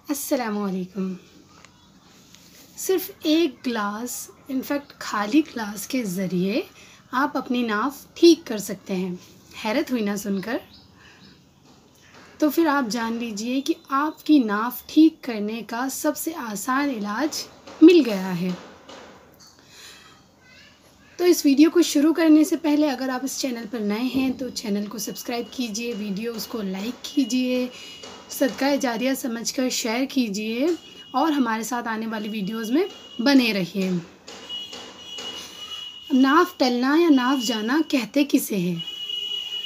अस्सलामुअलैकुम। सिर्फ़ एक ग्लास, इनफैक्ट खाली ग्लास के ज़रिए आप अपनी नाफ ठीक कर सकते हैं। हैरत हुई ना सुनकर? तो फिर आप जान लीजिए कि आपकी नाफ ठीक करने का सबसे आसान इलाज मिल गया है। तो इस वीडियो को शुरू करने से पहले अगर आप इस चैनल पर नए हैं तो चैनल को सब्सक्राइब कीजिए, वीडियोस को लाइक कीजिए, सदका जारिया समझकर शेयर कीजिए और हमारे साथ आने वाली वीडियोस में बने रहिए। नाफ टलना या नाफ जाना कहते किसे हैं?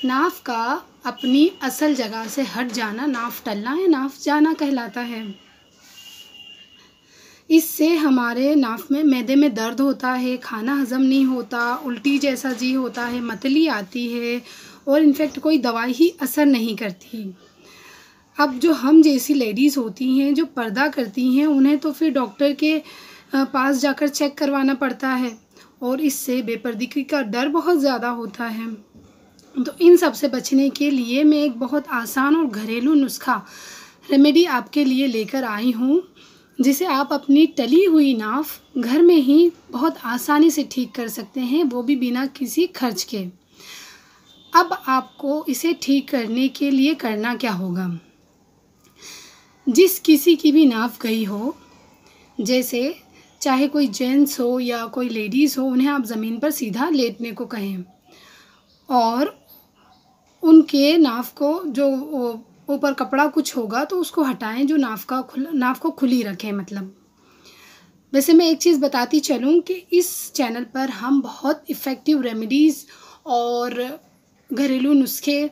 नाफ का अपनी असल जगह से हट जाना नाफ टलना या नाफ जाना कहलाता है। इससे हमारे नाफ में मैदे में दर्द होता है, खाना हज़म नहीं होता, उल्टी जैसा जी होता है, मतली आती है और इनफैक्ट कोई दवाई ही असर नहीं करती। अब जो हम जैसी लेडीज़ होती हैं जो पर्दा करती हैं उन्हें तो फिर डॉक्टर के पास जाकर चेक करवाना पड़ता है और इससे बेपर्दगी का डर बहुत ज़्यादा होता है। तो इन सब से बचने के लिए मैं एक बहुत आसान और घरेलू नुस्खा रेमेडी आपके लिए लेकर आई हूँ, जिसे आप अपनी टली हुई नाफ घर में ही बहुत आसानी से ठीक कर सकते हैं, वो भी बिना किसी खर्च के। अब आपको इसे ठीक करने के लिए करना क्या होगा? जिस किसी की भी नाफ गई हो, जैसे चाहे कोई जेंट्स हो या कोई लेडीज़ हो, उन्हें आप ज़मीन पर सीधा लेटने को कहें और उनके नाफ को जो ऊपर कपड़ा कुछ होगा तो उसको हटाएं, जो नाफ को खुली रखें। मतलब वैसे मैं एक चीज़ बताती चलूँ कि इस चैनल पर हम बहुत इफ़ेक्टिव रेमेडीज़ और घरेलू नुस्खे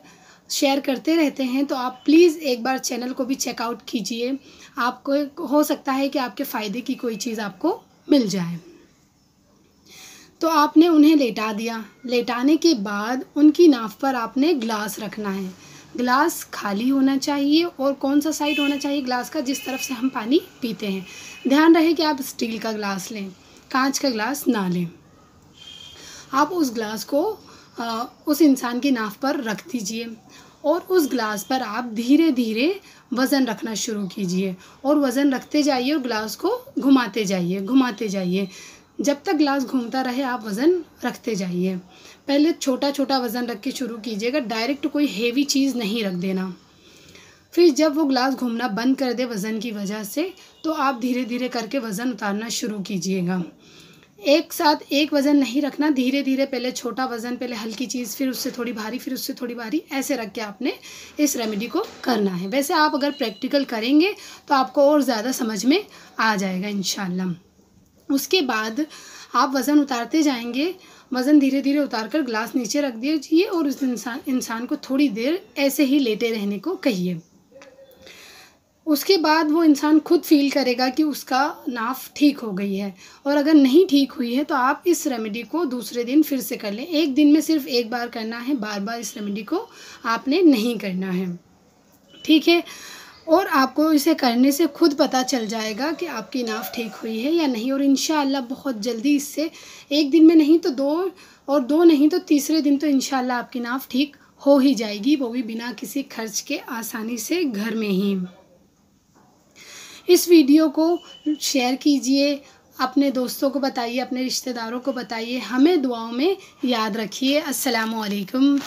शेयर करते रहते हैं, तो आप प्लीज़ एक बार चैनल को भी चेकआउट कीजिए। आपको हो सकता है कि आपके फ़ायदे की कोई चीज़ आपको मिल जाए। तो आपने उन्हें लेटा दिया। लेटाने के बाद उनकी नाफ पर आपने ग्लास रखना है। ग्लास खाली होना चाहिए और कौन सा साइड होना चाहिए ग्लास का? जिस तरफ से हम पानी पीते हैं। ध्यान रहे कि आप स्टील का ग्लास लें, कांच का ग्लास ना लें। आप उस ग्लास को उस इंसान की नाफ पर रख दीजिए और उस ग्लास पर आप धीरे धीरे वज़न रखना शुरू कीजिए और वज़न रखते जाइए और ग्लास को घुमाते जाइए। जब तक ग्लास घूमता रहे आप वज़न रखते जाइए। पहले छोटा छोटा वज़न रख के शुरू कीजिएगा, डायरेक्ट कोई हेवी चीज़ नहीं रख देना। फिर जब वो ग्लास घूमना बंद कर दे वज़न की वजह से, तो आप धीरे धीरे करके वज़न उतारना शुरू कीजिएगा। एक साथ एक वज़न नहीं रखना, धीरे धीरे पहले छोटा वज़न, पहले हल्की चीज़, फिर उससे थोड़ी भारी, फिर उससे थोड़ी भारी, ऐसे रख के आपने इस रेमेडी को करना है। वैसे आप अगर प्रैक्टिकल करेंगे तो आपको और ज़्यादा समझ में आ जाएगा इंशाल्लाह। उसके बाद आप वज़न उतारते जाएंगे, वज़न धीरे धीरे उतार कर ग्लास नीचे रख दीजिए और उस इंसान को थोड़ी देर ऐसे ही लेटे रहने को कहिए। उसके बाद वो इंसान खुद फील करेगा कि उसका नाफ ठीक हो गई है। और अगर नहीं ठीक हुई है तो आप इस रेमेडी को दूसरे दिन फिर से कर लें। एक दिन में सिर्फ एक बार करना है, बार बार इस रेमेडी को आपने नहीं करना है, ठीक है? और आपको इसे करने से खुद पता चल जाएगा कि आपकी नाफ ठीक हुई है या नहीं। और इंशाअल्लाह बहुत जल्दी इससे एक दिन में नहीं तो दो नहीं तो तीसरे दिन तो इंशाअल्लाह आपकी नाफ ठीक हो ही जाएगी, वो भी बिना किसी खर्च के, आसानी से घर में ही। इस वीडियो को शेयर कीजिए, अपने दोस्तों को बताइए, अपने रिश्तेदारों को बताइए। हमें दुआओं में याद रखिए। अस्सलामु अलैकुम।